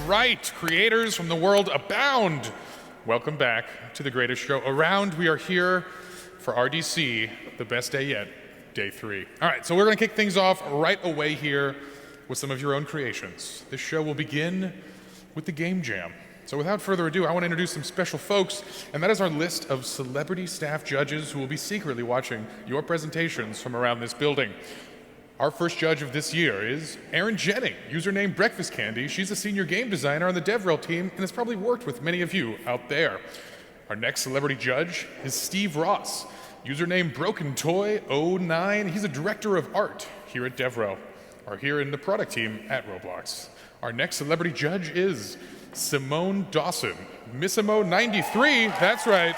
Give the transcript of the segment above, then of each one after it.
right, creators from the world abound. Welcome back to the greatest show around. We are here for RDC, the best day yet, day 3. All right, so we're gonna kick things off right away here with some of your own creations. This show will begin with the Game Jam. So without further ado, I want to introduce some special folks, and that is our list of celebrity staff judges who will be secretly watching your presentations from around this building. Our first judge of this year is Erin Jennings, username Breakfast Candy. She's a senior game designer on the DevRel team and has probably worked with many of you out there. Our next celebrity judge is Steve Ross, username Broken Toy 09. He's a director of art here at DevRel, or here in the product team at Roblox. Our next celebrity judge is Simone Dawson, Missimo 93, that's right.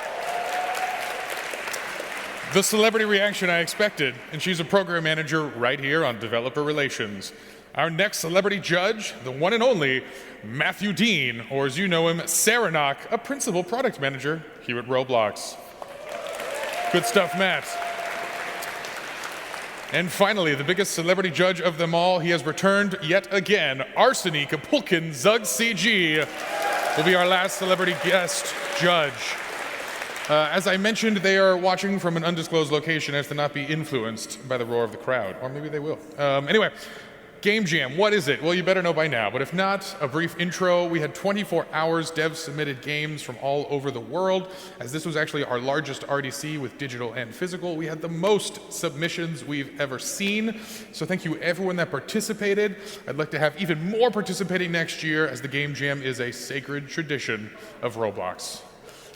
The celebrity reaction I expected, and she's a program manager right here on Developer Relations. Our next celebrity judge, the one and only Matthew Dean, or as you know him, Saranock, a principal product manager here at Roblox. Good stuff, Matt. And finally, the biggest celebrity judge of them all, he has returned yet again. Arseny Kapulkin Zug CG will be our last celebrity guest judge. As I mentioned, they are watching from an undisclosed location as to not be influenced by the roar of the crowd. Or maybe they will. Anyway, Game Jam, what is it? Well, you better know by now. But if not, a brief intro. We had 24 hours. Devs submitted games from all over the world. As this was actually our largest RDC with digital and physical, we had the most submissions we've ever seen. So thank you everyone that participated. I'd like to have even more participating next year, as the Game Jam is a sacred tradition of Roblox.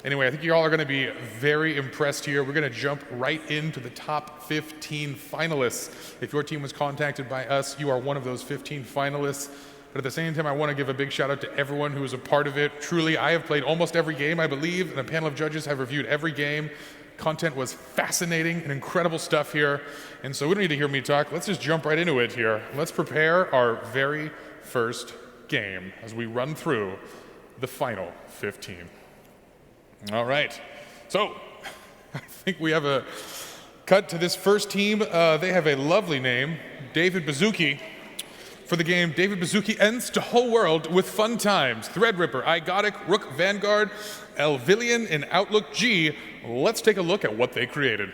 Anyway, I think you all are going to be very impressed here. We're going to jump right into the top 15 finalists. If your team was contacted by us, you are one of those 15 finalists. But at the same time, I want to give a big shout out to everyone who was a part of it. Truly, I have played almost every game, I believe, and a panel of judges have reviewed every game. Content was fascinating and incredible stuff here. And so we don't need to hear me talk. Let's just jump right into it here. Let's prepare our very first game as we run through the final 15. All right, so I think we have a cut to this first team. They have a lovely name, David Bazuki. For the game, David Bazuki ends the whole world with fun times. Threadripper, Igotic, Rook Vanguard, Elvillian, and Outlook G. Let's take a look at what they created.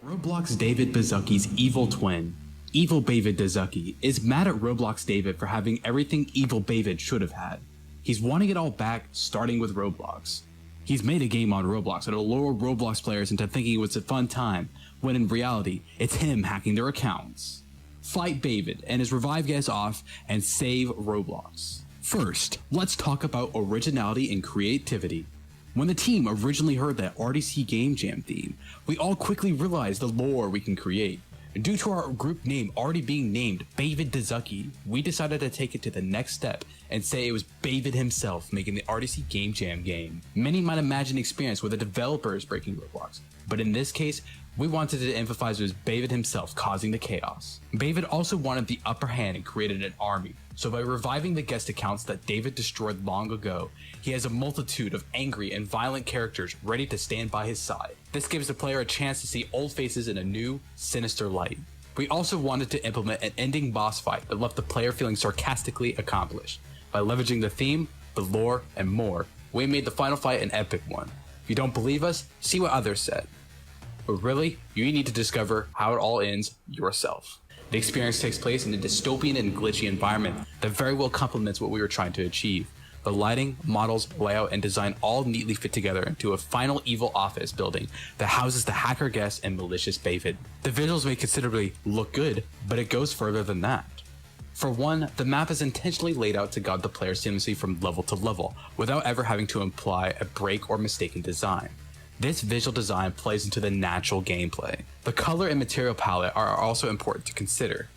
Roblox David Bazuki's evil twin, Evil David Bazuki, is mad at Roblox David for having everything Evil David should have had. He's wanting it all back, starting with Roblox. He's made a game on Roblox that'll lure Roblox players into thinking it was a fun time, when in reality, it's him hacking their accounts. Fight David and his revive guys off and save Roblox. First, let's talk about originality and creativity. When the team originally heard that RDC Game Jam theme, we all quickly realized the lore we can create. Due to our group name already being named David Bazuki, we decided to take it to the next step and say it was David himself making the RDC Game Jam game. Many might imagine experience where the developer is breaking Roblox, but in this case, we wanted to emphasize it was David himself causing the chaos. David also wanted the upper hand and created an army, so by reviving the guest accounts that David destroyed long ago, he has a multitude of angry and violent characters ready to stand by his side. This gives the player a chance to see old faces in a new, sinister light. We also wanted to implement an ending boss fight that left the player feeling sarcastically accomplished. By leveraging the theme, the lore, and more, we made the final fight an epic one. If you don't believe us, see what others said. But really, you need to discover how it all ends yourself. The experience takes place in a dystopian and glitchy environment that very well complements what we were trying to achieve. The lighting, models, layout, and design all neatly fit together into a final evil office building that houses the hacker guest and malicious David. The visuals may considerably look good, but it goes further than that. For one, the map is intentionally laid out to guide the player seamlessly from level to level, without ever having to imply a break or mistaken design. This visual design plays into the natural gameplay. The color and material palette are also important to consider.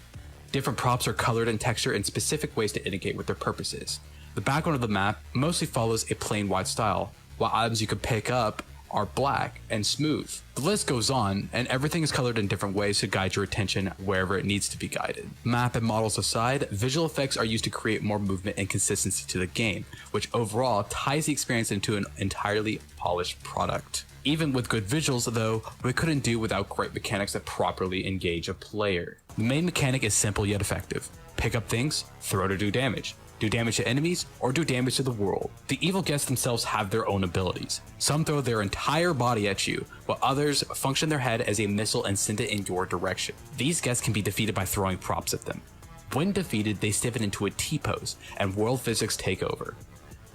Different props are colored and textured in specific ways to indicate what their purpose is. The background of the map mostly follows a plain white style, while items you could pick up are black and smooth. The list goes on, and everything is colored in different ways to guide your attention wherever it needs to be guided. Map and models aside, visual effects are used to create more movement and consistency to the game, which overall ties the experience into an entirely polished product. Even with good visuals though, we couldn't do without great mechanics that properly engage a player. The main mechanic is simple yet effective. Pick up things, throw to do damage. do damage to enemies, or do damage to the world. The evil guests themselves have their own abilities. Some throw their entire body at you, while others function their head as a missile and send it in your direction. These guests can be defeated by throwing props at them. When defeated, they stiffen into a T-pose, and world physics take over.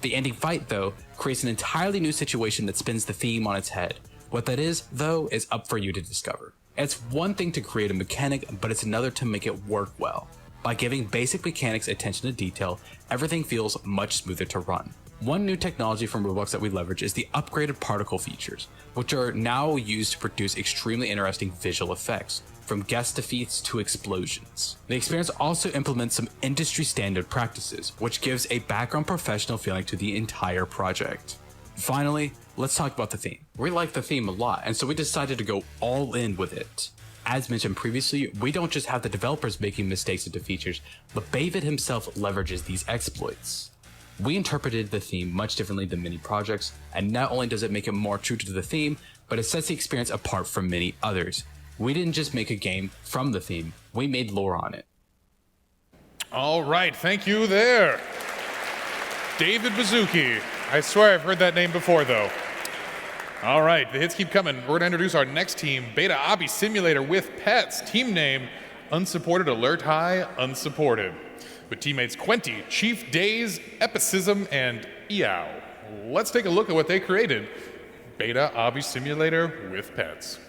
The ending fight, though, creates an entirely new situation that spins the theme on its head. What that is, though, is up for you to discover. It's one thing to create a mechanic, but it's another to make it work well. By giving basic mechanics attention to detail, everything feels much smoother to run. One new technology from Roblox that we leverage is the upgraded particle features, which are now used to produce extremely interesting visual effects, from guest defeats to explosions. The experience also implements some industry standard practices, which gives a background professional feeling to the entire project. Finally, let's talk about the theme. We like the theme a lot, and so we decided to go all in with it. As mentioned previously, we don't just have the developers making mistakes into features, but David himself leverages these exploits. We interpreted the theme much differently than many projects, and not only does it make it more true to the theme, but it sets the experience apart from many others. We didn't just make a game from the theme, we made lore on it. All right, thank you there. David Baszucki. I swear I've heard that name before, though. All right, the hits keep coming. We're going to introduce our next team, Beta Obby Simulator with Pets. Team name, Unsupported Alert High, Unsupported. With teammates Quenty, Chief Days, Epicism, and Eow. Let's take a look at what they created. Beta Obby Simulator with Pets.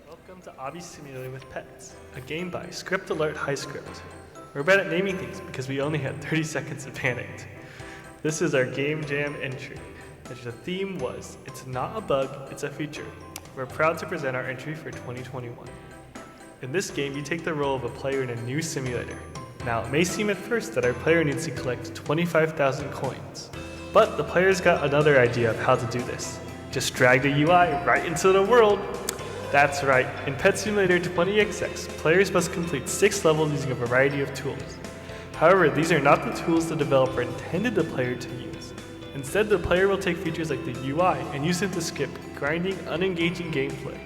Welcome to Obby Simulator with Pets, a game by Script Alert High Script. We're bad at naming things because we only had 30 seconds to panic. This is our Game Jam entry. And the theme was, it's not a bug, it's a feature. We're proud to present our entry for 2021. In this game, you take the role of a player in a new simulator. Now, it may seem at first that our player needs to collect 25,000 coins. But the player's got another idea of how to do this. Just drag the UI right into the world. That's right, in Pet Simulator 20XX, players must complete 6 levels using a variety of tools. However, these are not the tools the developer intended the player to use. Instead, the player will take features like the UI and use it to skip grinding, unengaging gameplay.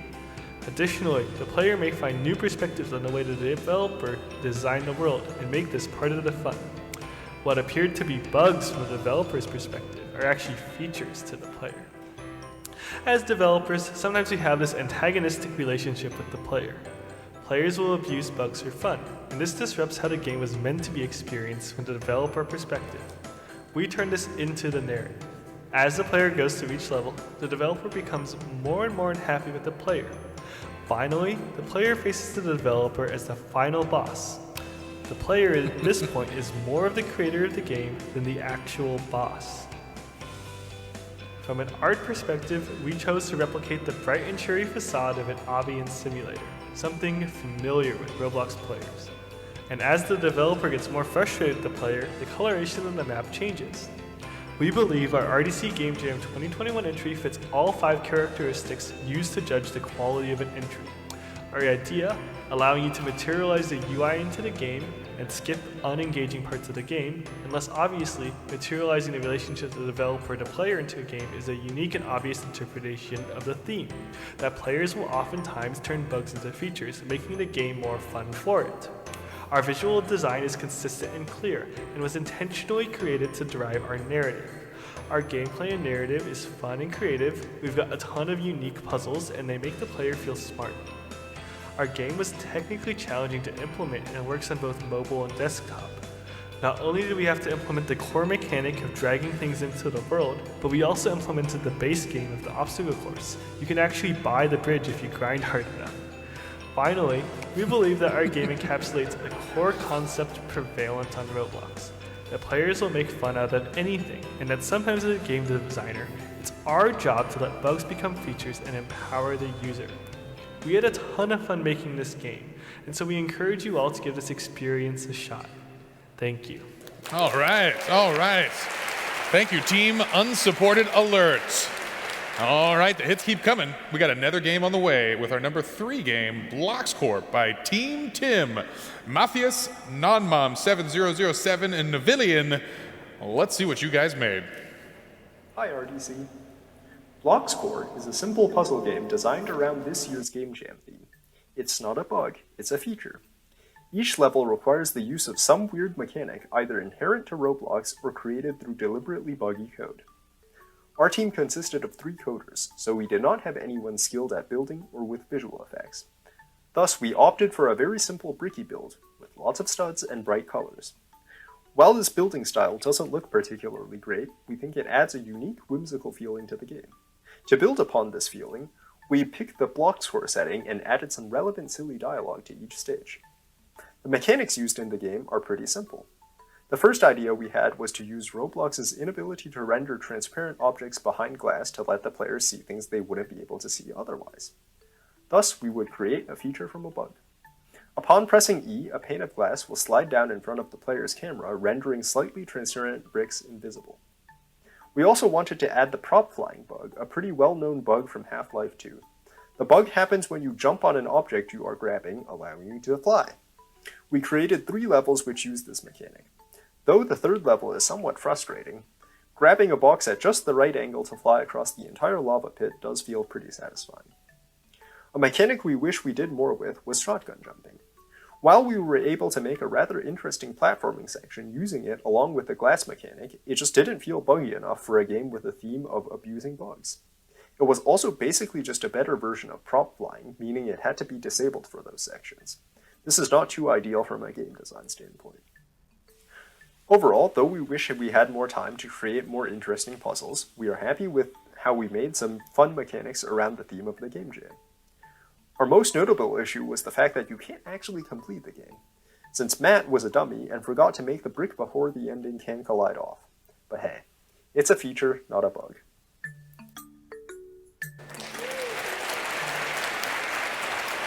Additionally, the player may find new perspectives on the way the developer designed the world and make this part of the fun. What appeared to be bugs from the developer's perspective are actually features to the player. As developers, sometimes we have this antagonistic relationship with the player. Players will abuse bugs for fun, and this disrupts how the game was meant to be experienced from the developer perspective. We turn this into the narrative. As the player goes through each level, the developer becomes more and more unhappy with the player. Finally, the player faces the developer as the final boss. The player at this point is more of the creator of the game than the actual boss. From an art perspective, we chose to replicate the bright and cheery facade of an Obby simulator, something familiar with Roblox players. And as the developer gets more frustrated with the player, the coloration of the map changes. We believe our RDC Game Jam 2021 entry fits all 5 characteristics used to judge the quality of an entry. Our idea, allowing you to materialize the UI into the game and skip unengaging parts of the game, and less obviously, materializing the relationship of the developer to player into a game is a unique and obvious interpretation of the theme, that players will oftentimes turn bugs into features, making the game more fun for it. Our visual design is consistent and clear, and was intentionally created to drive our narrative. Our gameplay and narrative is fun and creative, we've got a ton of unique puzzles, and they make the player feel smart. Our game was technically challenging to implement and works on both mobile and desktop. Not only did we have to implement the core mechanic of dragging things into the world, but we also implemented the base game of the obstacle course. You can actually buy the bridge if you grind hard enough. Finally, we believe that our game encapsulates a core concept prevalent on Roblox, that players will make fun out of anything, and that sometimes as a game designer, it's our job to let bugs become features and empower the user. We had a ton of fun making this game, and so we encourage you all to give this experience a shot. Thank you. All right. Thank you, Team Unsupported Alert. All right, the hits keep coming. We got another game on the way with our number 3 game, Blocks Corp by Team Tim, Mafias, Nonmom 7007, and Navillion. Let's see what you guys made. Hi, RDC. Blocks Corp is a simple puzzle game designed around this year's Game Jam theme. It's not a bug, it's a feature. Each level requires the use of some weird mechanic either inherent to Roblox or created through deliberately buggy code. Our team consisted of 3 coders, so we did not have anyone skilled at building or with visual effects. Thus, we opted for a very simple bricky build, with lots of studs and bright colors. While this building style doesn't look particularly great, we think it adds a unique, whimsical feeling to the game. To build upon this feeling, we picked the block score setting and added some relevant silly dialogue to each stage. The mechanics used in the game are pretty simple. The first idea we had was to use Roblox's inability to render transparent objects behind glass to let the players see things they wouldn't be able to see otherwise. Thus, we would create a feature from a bug. Upon pressing E, a pane of glass will slide down in front of the player's camera, rendering slightly transparent bricks invisible. We also wanted to add the prop flying bug, a pretty well-known bug from Half-Life 2. The bug happens when you jump on an object you are grabbing, allowing you to fly. We created 3 levels which use this mechanic. Though the 3rd level is somewhat frustrating, grabbing a box at just the right angle to fly across the entire lava pit does feel pretty satisfying. A mechanic we wish we did more with was shotgun jumping. While we were able to make a rather interesting platforming section using it along with the glass mechanic, it just didn't feel buggy enough for a game with a theme of abusing bugs. It was also basically just a better version of prop flying, meaning it had to be disabled for those sections. This is not too ideal from a game design standpoint. Overall, though we wish we had more time to create more interesting puzzles, we are happy with how we made some fun mechanics around the theme of the game jam. Our most notable issue was the fact that you can't actually complete the game, since Matt was a dummy and forgot to make the brick before the ending can collide off. But hey, it's a feature, not a bug.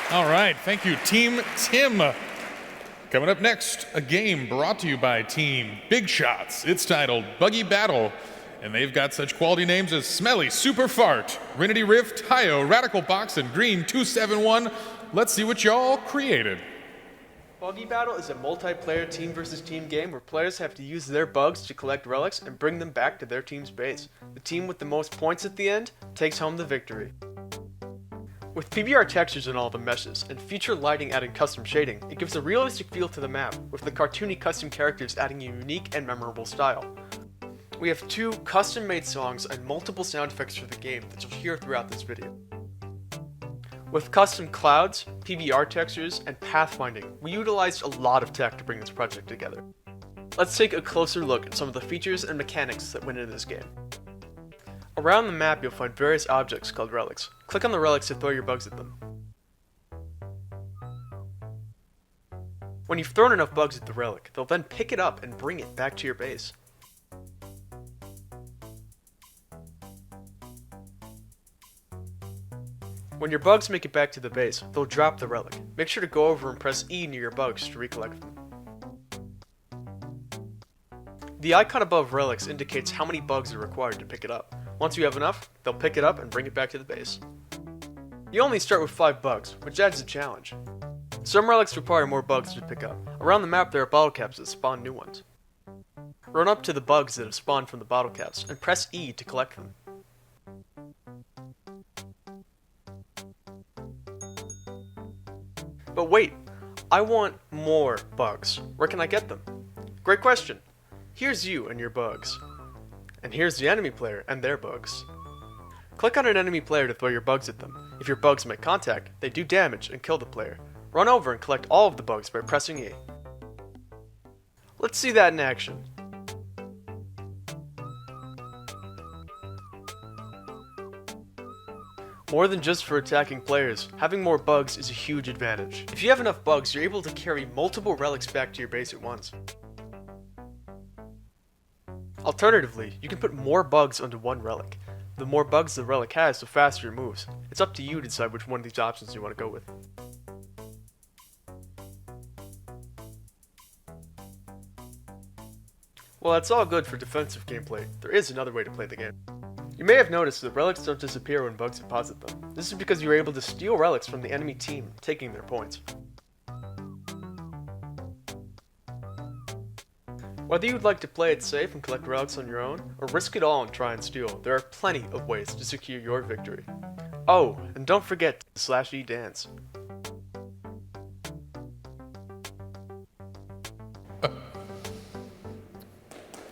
All right, thank you, Team Tim. Coming up next, a game brought to you by Team Big Shots. It's titled Buggy Battle, and they've got such quality names as Smelly Super Fart, Rinity Rift, Hio, Radical Box, and Green 271. Let's see what y'all created. Buggy Battle is a multiplayer team versus team game where players have to use their bugs to collect relics and bring them back to their team's base. The team with the most points at the end takes home the victory. With PBR textures in all the meshes, and feature lighting adding custom shading, it gives a realistic feel to the map, with the cartoony custom characters adding a unique and memorable style. We have 2 custom-made songs and multiple sound effects for the game that you'll hear throughout this video. With custom clouds, PBR textures, and pathfinding, we utilized a lot of tech to bring this project together. Let's take a closer look at some of the features and mechanics that went into this game. Around the map you'll find various objects called relics. Click on the relics to throw your bugs at them. When you've thrown enough bugs at the relic, they'll then pick it up and bring it back to your base. When your bugs make it back to the base, they'll drop the relic. Make sure to go over and press E near your bugs to recollect them. The icon above relics indicates how many bugs are required to pick it up. Once you have enough, they'll pick it up and bring it back to the base. You only start with 5 bugs, which adds a challenge. Some relics require more bugs to pick up. Around the map there are bottle caps that spawn new ones. Run up to the bugs that have spawned from the bottle caps and press E to collect them. But wait, I want more bugs. Where can I get them? Great question. Here's you and your bugs. And here's the enemy player and their bugs. Click on an enemy player to throw your bugs at them. If your bugs make contact, they do damage and kill the player. Run over and collect all of the bugs by pressing E. Let's see that in action. More than just for attacking players, having more bugs is a huge advantage. If you have enough bugs, you're able to carry multiple relics back to your base at once. Alternatively, you can put more bugs onto one relic. The more bugs the relic has, the faster it moves. It's up to you to decide which one of these options you want to go with. While that's all good for defensive gameplay, there is another way to play the game. You may have noticed that relics don't disappear when bugs deposit them. This is because you're able to steal relics from the enemy team, taking their points. Whether you'd like to play it safe and collect relics on your own, or risk it all and try and steal, there are plenty of ways to secure your victory. Oh, and don't forget to /E dance.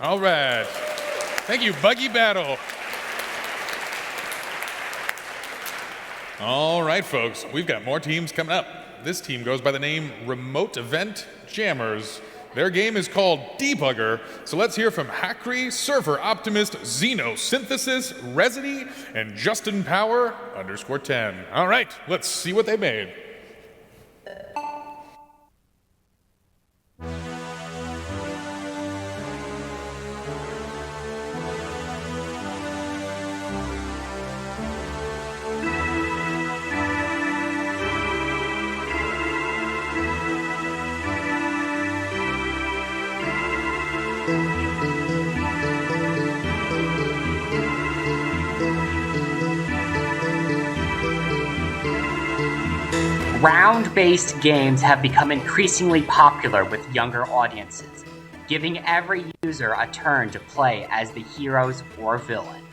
All right. Thank you, Buggy Battle. All right, folks, we've got more teams coming up. This team goes by the name Remote Event Jammers. Their game is called Debugger, so let's hear from Hackry, Server Optimist, Xeno Synthesis, Resity, and Justin Power _10. All right, let's see what they made. Round-based games have become increasingly popular with younger audiences, giving every user a turn to play as the heroes or villain.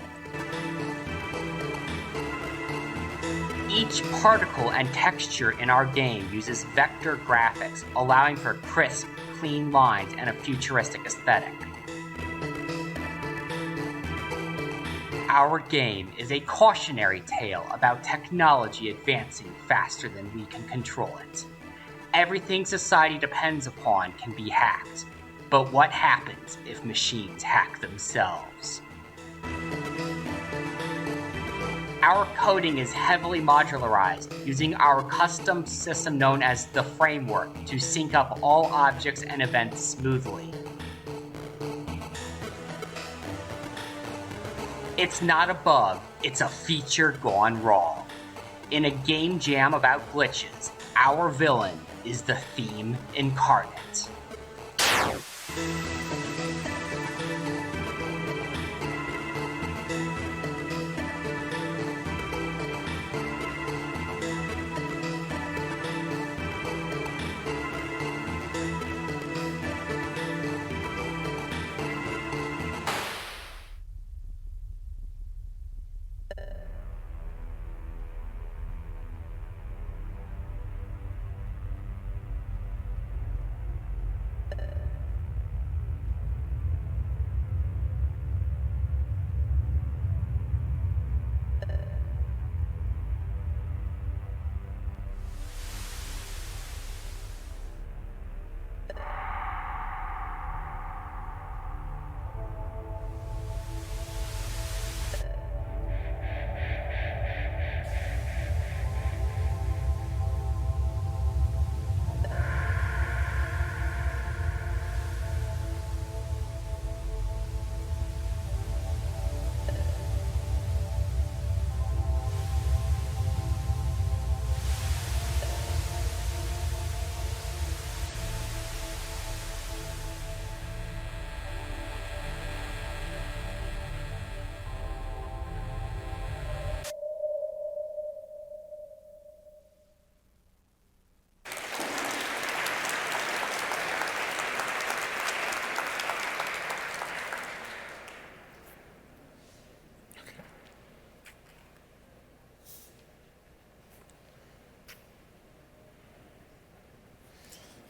Each particle and texture in our game uses vector graphics, allowing for crisp, clean lines and a futuristic aesthetic. Our game is a cautionary tale about technology advancing faster than we can control it. Everything society depends upon can be hacked, but what happens if machines hack themselves? Our coding is heavily modularized, using our custom system known as the Framework to sync up all objects and events smoothly. It's not a bug, it's a feature gone wrong. In a game jam about glitches, our villain is the theme incarnate.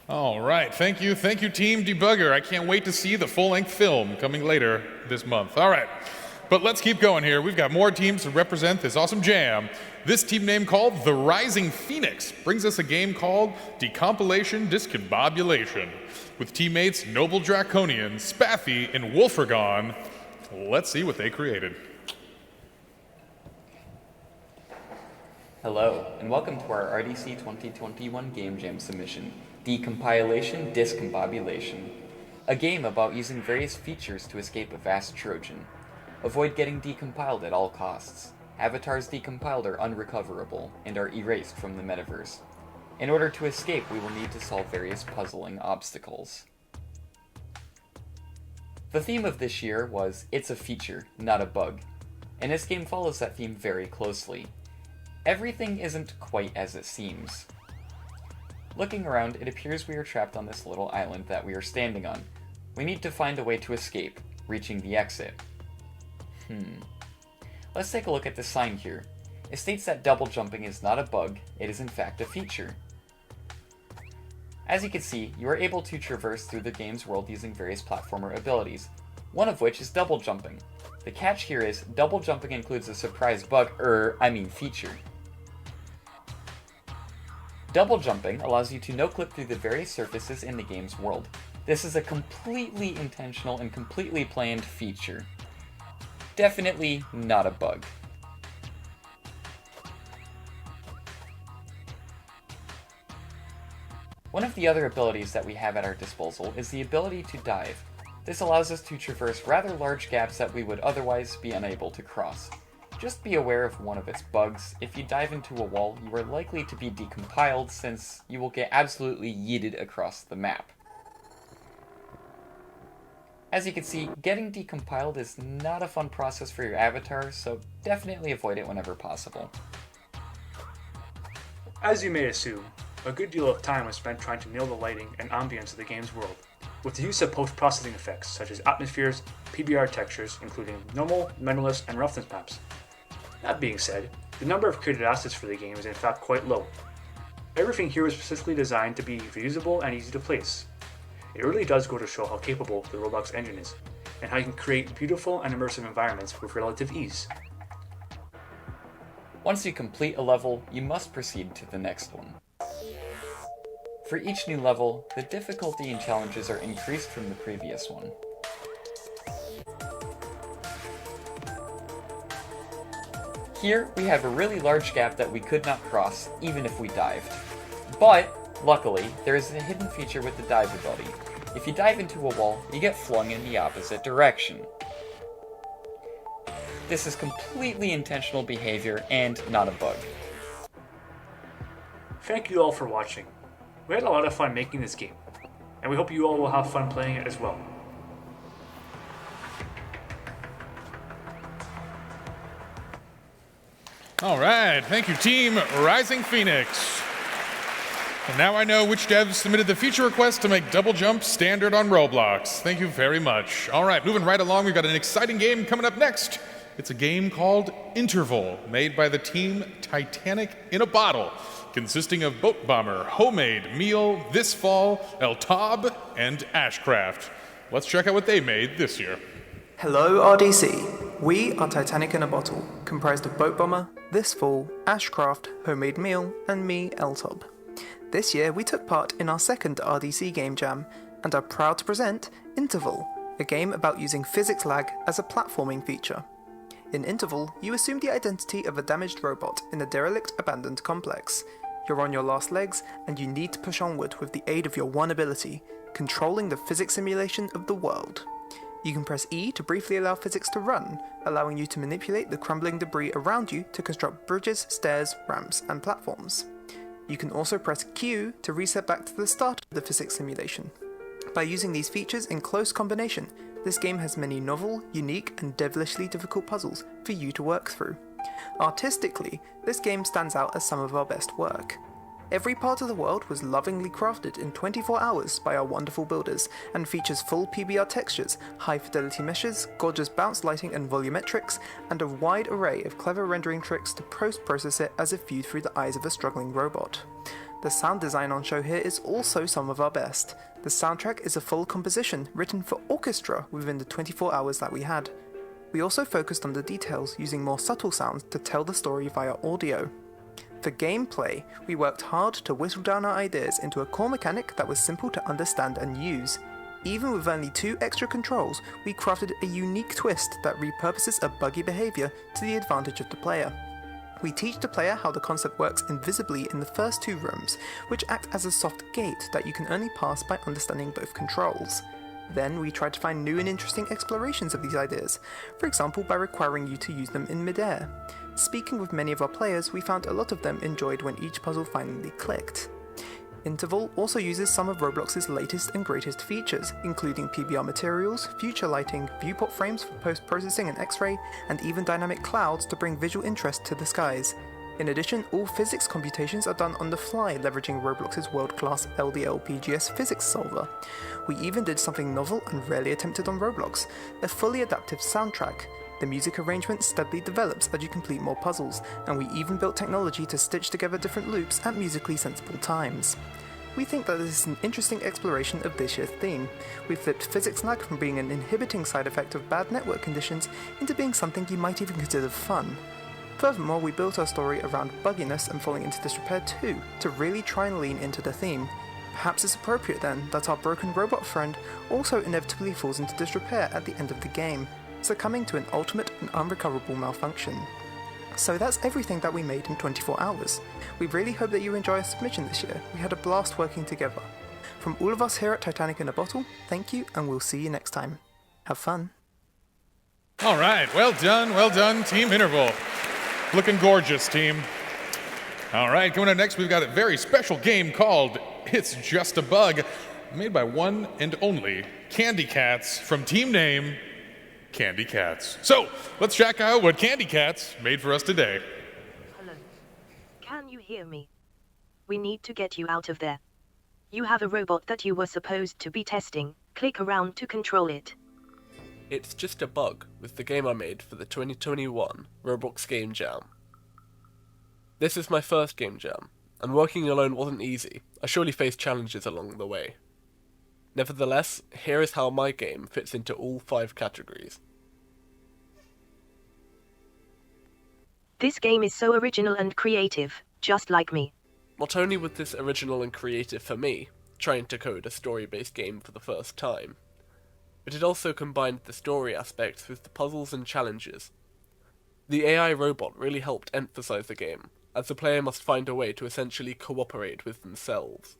All right, thank you, Team Debugger. I can't wait to see the full-length film coming later this month. All right, but let's keep going here. We've got more teams to represent this awesome jam. This team name called The Rising Phoenix brings us a game called Decompilation Discombobulation with teammates Noble Draconian, Spaffy, and Wolfragon. Let's see what they created. Hello, and welcome to our RDC 2021 Game Jam submission, Decompilation Discombobulation, a game about using various features to escape a vast Trojan. Avoid getting decompiled at all costs. Avatars decompiled are unrecoverable and are erased from the metaverse. In order to escape, we will need to solve various puzzling obstacles. The theme of this year was It's a Feature, Not a Bug, and this game follows that theme very closely. Everything isn't quite as it seems. Looking around, it appears we are trapped on this little island that we are standing on. We need to find a way to escape, reaching the exit. Let's take a look at the sign here. It states that double jumping is not a bug, it is in fact a feature. As you can see, you are able to traverse through the game's world using various platformer abilities. one of which is double jumping. The catch here is double jumping includes a surprise feature. Double jumping allows you to no-clip through the various surfaces in the game's world. This is a completely intentional and completely planned feature. Definitely not a bug. One of the other abilities that we have at our disposal is the ability to dive. This allows us to traverse rather large gaps that we would otherwise be unable to cross. Just be aware of one of its bugs. If you dive into a wall, you are likely to be decompiled since you will get absolutely yeeted across the map. As you can see, getting decompiled is not a fun process for your avatar, so definitely avoid it whenever possible. As you may assume, a good deal of time was spent trying to nail the lighting and ambience of the game's world, with the use of post-processing effects such as atmospheres, PBR textures, including normal, mentalist, and roughness maps. That being said, the number of created assets for the game is in fact quite low. Everything here was specifically designed to be reusable and easy to place. It really does go to show how capable the Roblox engine is, and how you can create beautiful and immersive environments with relative ease. Once you complete a level, you must proceed to the next one. For each new level, the difficulty and challenges are increased from the previous one. Here, we have a really large gap that we could not cross, even if we dived. But, luckily, there is a hidden feature with the dive ability. If you dive into a wall, you get flung in the opposite direction. This is completely intentional behavior and not a bug. Thank you all for watching. We had a lot of fun making this game, and we hope you all will have fun playing it as well. All right, thank you, Team Rising Phoenix. And now I know which devs submitted the feature request to make double jump standard on Roblox. Thank you very much. All right, moving right along, we've got an exciting game coming up next. It's a game called Interval, made by the team Titanic in a Bottle, consisting of Boat Bomber, Homemade, Meal, This Fall, El Tab, and Ashcraft. Let's check out what they made this year. Hello RDC, we are Titanic in a Bottle, comprised of Boat Bomber, This Fall, Ashcraft, Homemade Meal, and me, Eltob. This year we took part in our second RDC Game Jam, and are proud to present Interval, a game about using physics lag as a platforming feature. In Interval, you assume the identity of a damaged robot in a derelict abandoned complex. You're on your last legs, and you need to push onward with the aid of your one ability, controlling the physics simulation of the world. You can press E to briefly allow physics to run, allowing you to manipulate the crumbling debris around you to construct bridges, stairs, ramps, and platforms. You can also press Q to reset back to the start of the physics simulation. By using these features in close combination, this game has many novel, unique, and devilishly difficult puzzles for you to work through. Artistically, this game stands out as some of our best work. Every part of the world was lovingly crafted in 24 hours by our wonderful builders, and features full PBR textures, high-fidelity meshes, gorgeous bounce lighting and volumetrics, and a wide array of clever rendering tricks to post-process it as if viewed through the eyes of a struggling robot. The sound design on show here is also some of our best. The soundtrack is a full composition written for orchestra within the 24 hours that we had. We also focused on the details, using more subtle sounds to tell the story via audio. For gameplay, we worked hard to whittle down our ideas into a core mechanic that was simple to understand and use. Even with only 2 extra controls, we crafted a unique twist that repurposes a buggy behavior to the advantage of the player. We teach the player how the concept works invisibly in the first 2 rooms, which act as a soft gate that you can only pass by understanding both controls. Then we try to find new and interesting explorations of these ideas, for example by requiring you to use them in midair. Speaking with many of our players, we found a lot of them enjoyed when each puzzle finally clicked. Interval also uses some of Roblox's latest and greatest features, including PBR materials, future lighting, viewport frames for post-processing and X-ray, and even dynamic clouds to bring visual interest to the skies. In addition, all physics computations are done on the fly, leveraging Roblox's world-class LDL-PGS physics solver. We even did something novel and rarely attempted on Roblox, a fully adaptive soundtrack. The music arrangement steadily develops as you complete more puzzles, and we even built technology to stitch together different loops at musically sensible times. We think that this is an interesting exploration of this year's theme. We've flipped physics lag from being an inhibiting side effect of bad network conditions into being something you might even consider fun. Furthermore, we built our story around bugginess and falling into disrepair too, to really try and lean into the theme. Perhaps it's appropriate then that our broken robot friend also inevitably falls into disrepair at the end of the game, succumbing to an ultimate and unrecoverable malfunction. So that's everything that we made in 24 hours. We really hope that you enjoy our submission this year. We had a blast working together. From all of us here at Titanic in a Bottle, thank you, and we'll see you next time. Have fun. All right, well done, Team Interval. Looking gorgeous, team. All right, coming up next, we've got a very special game called It's Just a Bug, made by one and only Candy Cats from team name Candy Cats. So, let's check out what Candy Cats made for us today. Hello. Can you hear me? We need to get you out of there. You have a robot that you were supposed to be testing. Click around to control it. It's Just a Bug was the game I made for the 2021 Roblox Game Jam. This is my first game jam, and working alone wasn't easy. I surely faced challenges along the way. Nevertheless, here is how my game fits into all 5 categories. This game is so original and creative, just like me. Not only was this original and creative for me, trying to code a story-based game for the first time, but it also combined the story aspects with the puzzles and challenges. The AI robot really helped emphasize the game, as the player must find a way to essentially cooperate with themselves.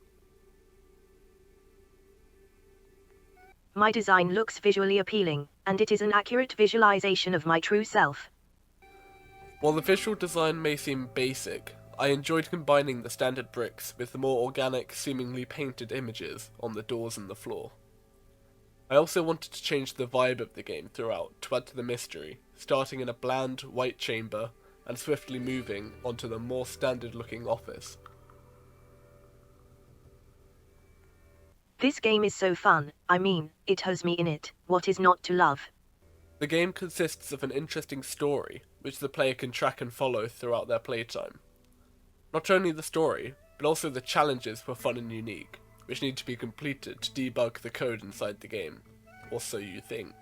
My design looks visually appealing, and it is an accurate visualization of my true self. While the visual design may seem basic, I enjoyed combining the standard bricks with the more organic, seemingly painted images on the doors and the floor. I also wanted to change the vibe of the game throughout to add to the mystery, starting in a bland, white chamber and swiftly moving onto the more standard-looking office. This game is so fun, I mean, it has me in it. What is not to love? The game consists of an interesting story, which the player can track and follow throughout their playtime. Not only the story, but also the challenges were fun and unique, which need to be completed to debug the code inside the game, or so you think.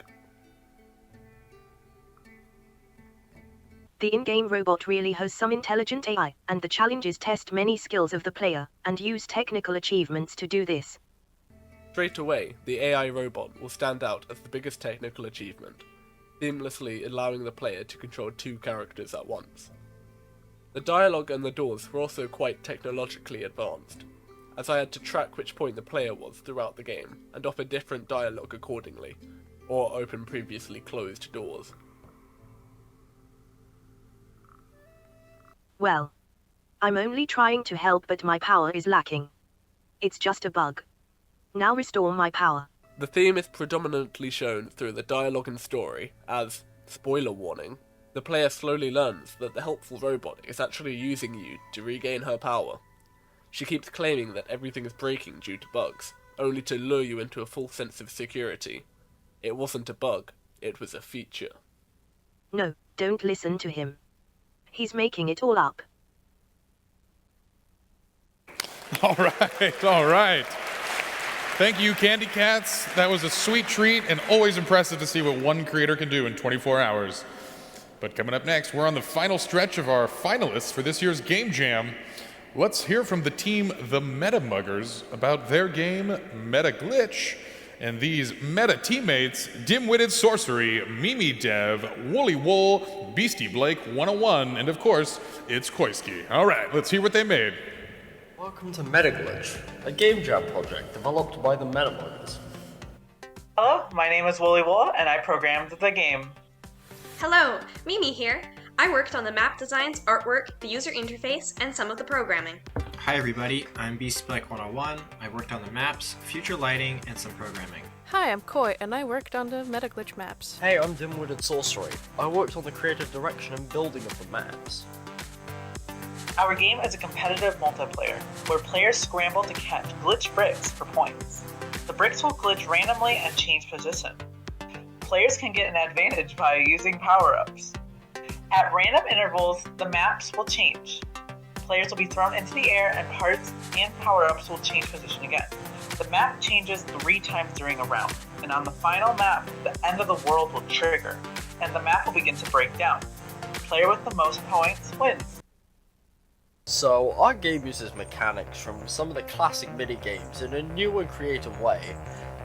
The in-game robot really has some intelligent AI, and the challenges test many skills of the player, and use technical achievements to do this. Straight away, the AI robot will stand out as the biggest technical achievement, seamlessly allowing the player to control 2 characters at once. The dialogue and the doors were also quite technologically advanced, as I had to track which point the player was throughout the game, and offer different dialogue accordingly, or open previously closed doors. Well, I'm only trying to help, but my power is lacking. It's just a bug. Now restore my power. The theme is predominantly shown through the dialogue and story, as, spoiler warning, the player slowly learns that the helpful robot is actually using you to regain her power. She keeps claiming that everything is breaking due to bugs, only to lure you into a false sense of security. It wasn't a bug, it was a feature. No, don't listen to him. He's making it all up. All right. Thank you, Candy Cats. That was a sweet treat and always impressive to see what one creator can do in 24 hours. But coming up next, we're on the final stretch of our finalists for this year's Game Jam. Let's hear from the team The Meta Muggers about their game Meta Glitch and these meta teammates Dim-Witted Sorcery, Mimi Dev, Woolly Wool, Beastie Blake 101, and of course, it's Koisky. All right, let's hear what they made. Welcome to Meta Glitch, a game jam project developed by the Meta Muggers. Hello, my name is Woolly Wool, and I programmed the game. Hello, Mimi here. I worked on the map designs, artwork, the user interface, and some of the programming. Hi everybody, I'm Beast Blake 101. I worked on the maps, future lighting, and some programming. Hi, I'm Koi, and I worked on the Meta Glitch maps. Hey, I'm Dim-Witted Sorcery. I worked on the creative direction and building of the maps. Our game is a competitive multiplayer, where players scramble to catch glitch bricks for points. The bricks will glitch randomly and change position. Players can get an advantage by using power-ups. At random intervals, the maps will change. Players will be thrown into the air and parts and power-ups will change position again. The map changes 3 times during a round, and on the final map, the end of the world will trigger, and the map will begin to break down. The player with the most points wins. So, our game uses mechanics from some of the classic mini-games in a new and creative way.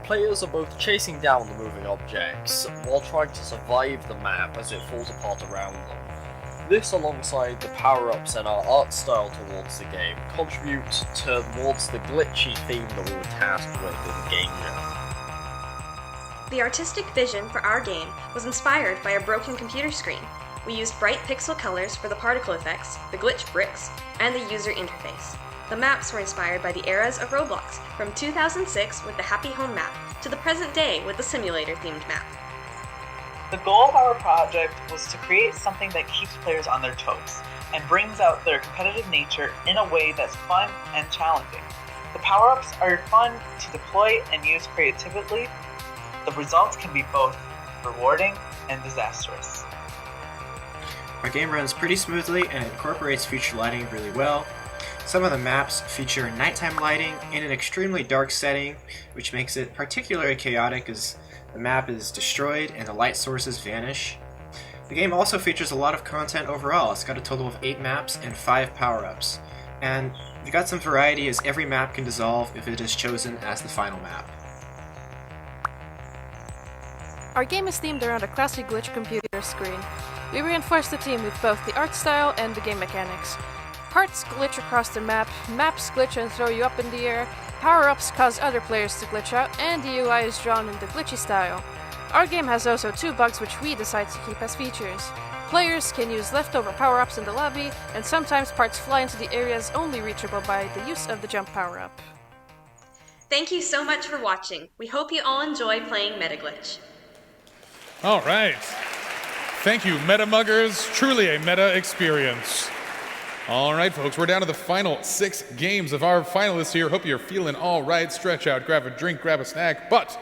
Players are both chasing down the moving objects, while trying to survive the map as it falls apart around them. This, alongside the power-ups and our art style towards the game, contribute towards the glitchy theme that we were tasked with in the game jam. The artistic vision for our game was inspired by a broken computer screen. We used bright pixel colors for the particle effects, the glitch bricks, and the user interface. The maps were inspired by the eras of Roblox, from 2006 with the Happy Home map to the present day with the simulator-themed map. The goal of our project was to create something that keeps players on their toes and brings out their competitive nature in a way that's fun and challenging. The power-ups are fun to deploy and use creatively. The results can be both rewarding and disastrous. Our game runs pretty smoothly and incorporates feature lighting really well. Some of the maps feature nighttime lighting in an extremely dark setting, which makes it particularly chaotic as the map is destroyed and the light sources vanish. The game also features a lot of content overall. It's got a total of 8 maps and 5 power-ups. And you've got some variety as every map can dissolve if it is chosen as the final map. Our game is themed around a classic glitch computer screen. We reinforce the team with both the art style and the game mechanics. Parts glitch across the map, maps glitch and throw you up in the air, power-ups cause other players to glitch out, and the UI is drawn in the glitchy style. Our game has also 2 bugs which we decide to keep as features. Players can use leftover power-ups in the lobby, and sometimes parts fly into the areas only reachable by the use of the jump power-up. Thank you so much for watching. We hope you all enjoy playing Metaglitch. All right. Thank you, Meta Muggers. Truly a meta experience. All right, folks, we're down to the final 6 games of our finalists here. Hope you're feeling all right. Stretch out, grab a drink, grab a snack, but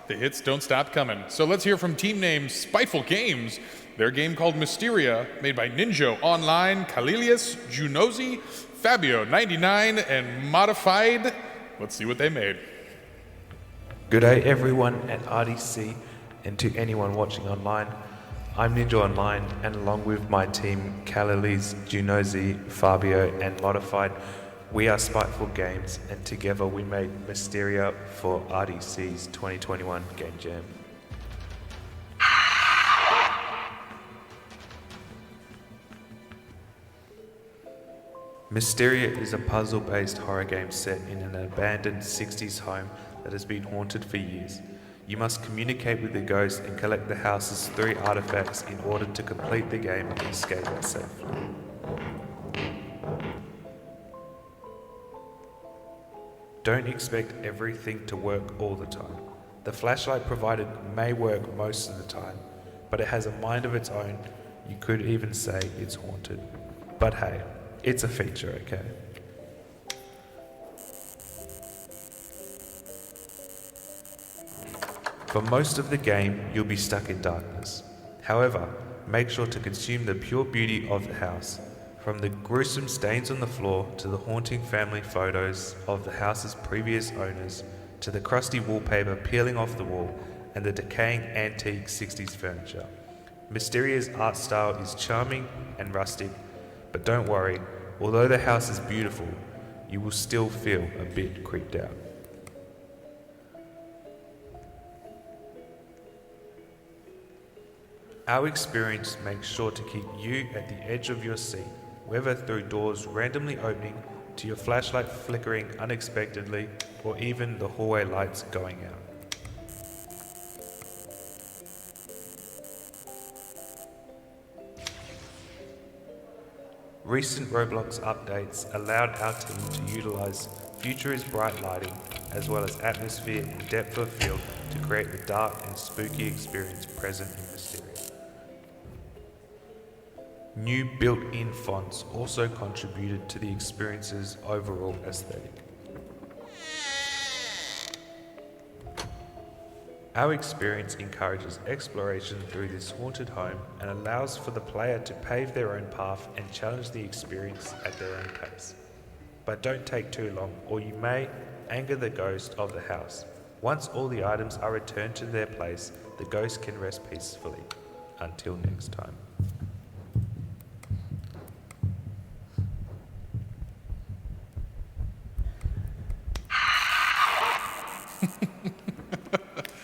the hits don't stop coming. So let's hear from team name Spiteful Games. Their game called Mysterio, made by Ninja Online, Kalilius, Junozi, Fabio99, and Modified. Let's see what they made. Good day, everyone at RDC, and to anyone watching online. I'm Ninja Online, and along with my team, Kalilis, Junozi, Fabio, and Modified, we are Spiteful Games, and together we made Mysterio for RDC's 2021 Game Jam. Mysterio is a puzzle-based horror game set in an abandoned 60s home that has been haunted for years. You must communicate with the ghost and collect the house's 3 artifacts in order to complete the game and escape it safely. Don't expect everything to work all the time. The flashlight provided may work most of the time, but it has a mind of its own. You could even say it's haunted. But hey, it's a feature, okay? For most of the game, you'll be stuck in darkness. However, make sure to consume the pure beauty of the house. From the gruesome stains on the floor, to the haunting family photos of the house's previous owners, to the crusty wallpaper peeling off the wall, and the decaying antique 60s furniture. Mysterio's art style is charming and rustic, but don't worry, although the house is beautiful, you will still feel a bit creeped out. Our experience makes sure to keep you at the edge of your seat, whether through doors randomly opening, to your flashlight flickering unexpectedly, or even the hallway lights going out. Recent Roblox updates allowed our team to utilize futurist bright lighting, as well as atmosphere and depth of field to create the dark and spooky experience present in Mysterio. New built-in fonts also contributed to the experience's overall aesthetic. Our experience encourages exploration through this haunted home and allows for the player to pave their own path and challenge the experience at their own pace. But don't take too long, or you may anger the ghost of the house. Once all the items are returned to their place, the ghost can rest peacefully. Until next time.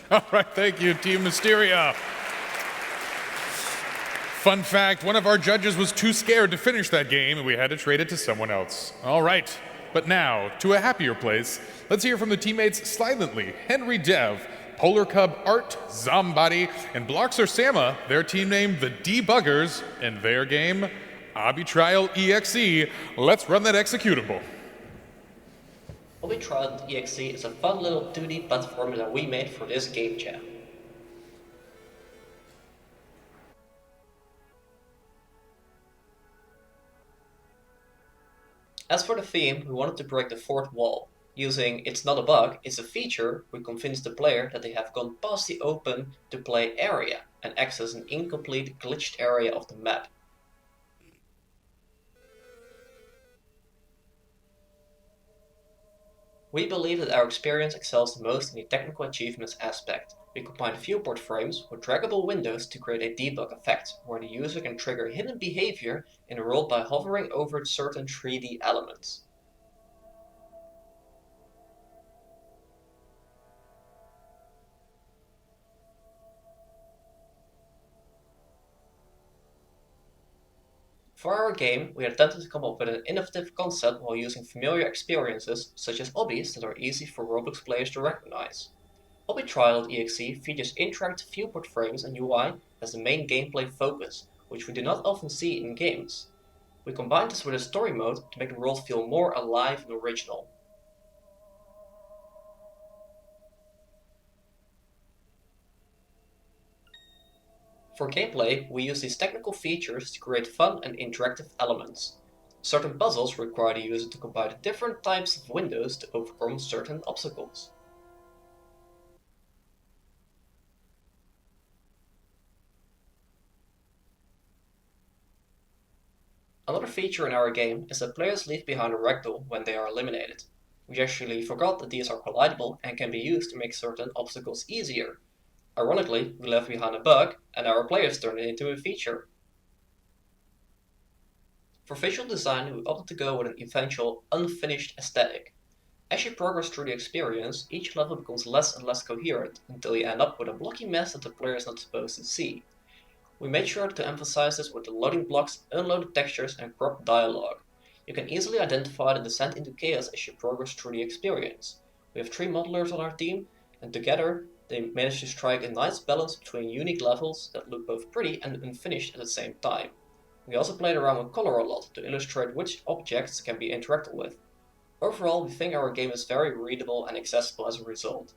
All right, thank you, Team Mysterio. Fun fact, one of our judges was too scared to finish that game, and we had to trade it to someone else. All right, but now, to a happier place, let's hear from the teammates Silently, Henry Dev, Polar Cub Art, Zombody, and Bloxer Sama, their team named the Debuggers, and their game, Obby Trial EXE. Let's run that executable. Buggy Battle EXE is a fun little 2D platformer that we made for this game jam. As for the theme, we wanted to break the fourth wall. Using It's Not a Bug, It's a Feature, we convinced the player that they have gone past the open to play area and access an incomplete glitched area of the map. We believe that our experience excels the most in the technical achievements aspect. We combine viewport frames with draggable windows to create a debug effect, where the user can trigger hidden behavior in a world by hovering over certain 3D elements. For our game, we attempted to come up with an innovative concept while using familiar experiences such as obbies that are easy for Roblox players to recognize. Obby Trial EXE features interactive viewport frames and UI as the main gameplay focus, which we do not often see in games. We combined this with a story mode to make the world feel more alive and original. For gameplay, we use these technical features to create fun and interactive elements. Certain puzzles require the user to combine different types of windows to overcome certain obstacles. Another feature in our game is that players leave behind a ragdoll when they are eliminated. We actually forgot that these are collidable and can be used to make certain obstacles easier. Ironically, we left behind a bug, and our players turned it into a feature. For visual design, we opted to go with an eventual, unfinished aesthetic. As you progress through the experience, each level becomes less and less coherent, until you end up with a blocky mess that the player is not supposed to see. We made sure to emphasize this with the loading blocks, unloaded textures, and cropped dialogue. You can easily identify the descent into chaos as you progress through the experience. We have 3 modelers on our team, and together, they managed to strike a nice balance between unique levels that look both pretty and unfinished at the same time. We also played around with color a lot to illustrate which objects can be interacted with. Overall, we think our game is very readable and accessible as a result.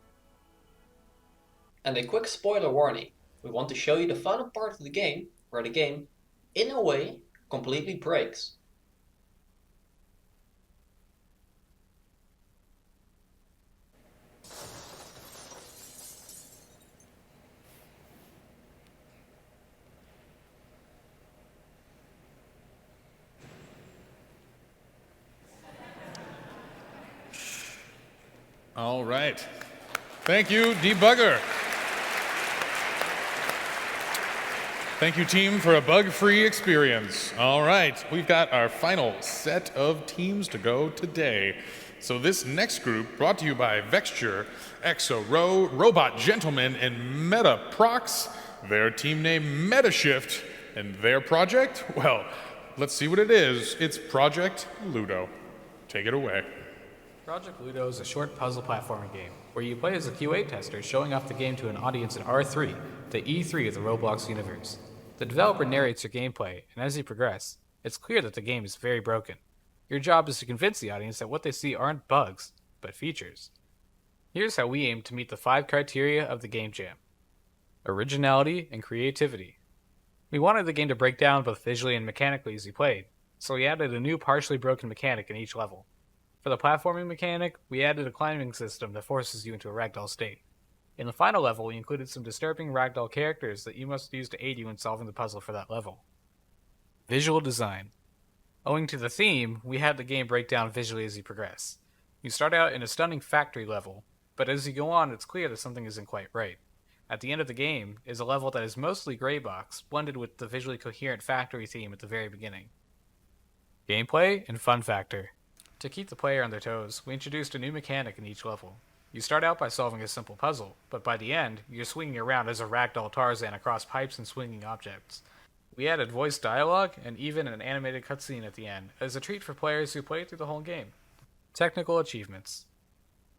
And a quick spoiler warning, we want to show you the final part of the game, where the game, in a way, completely breaks. All right. Thank you, Debugger. Thank you, team, for a bug-free experience. All right, we've got our final set of teams to go today. So this next group, brought to you by Vexture, Exo Row, Robot Gentleman, and Meta Prox, their team name Metashift, and their project, well, let's see what it is. It's Project Ludo. Take it away. Project Ludo is a short puzzle platforming game where you play as a QA tester showing off the game to an audience in R3, the E3 of the Roblox universe. The developer narrates your gameplay, and as you progress, it's clear that the game is very broken. Your job is to convince the audience that what they see aren't bugs, but features. Here's how we aim to meet the 5 criteria of the Game Jam. Originality and creativity. We wanted the game to break down both visually and mechanically as you played, so we added a new partially broken mechanic in each level. For the platforming mechanic, we added a climbing system that forces you into a ragdoll state. In the final level, we included some disturbing ragdoll characters that you must use to aid you in solving the puzzle for that level. Visual design. Owing to the theme, we had the game break down visually as you progress. You start out in a stunning factory level, but as you go on, it's clear that something isn't quite right. At the end of the game is a level that is mostly gray box, blended with the visually coherent factory theme at the very beginning. Gameplay and fun factor. To keep the player on their toes, we introduced a new mechanic in each level. You start out by solving a simple puzzle, but by the end, you're swinging around as a ragdoll Tarzan across pipes and swinging objects. We added voice dialogue and even an animated cutscene at the end, as a treat for players who played through the whole game. Technical achievements.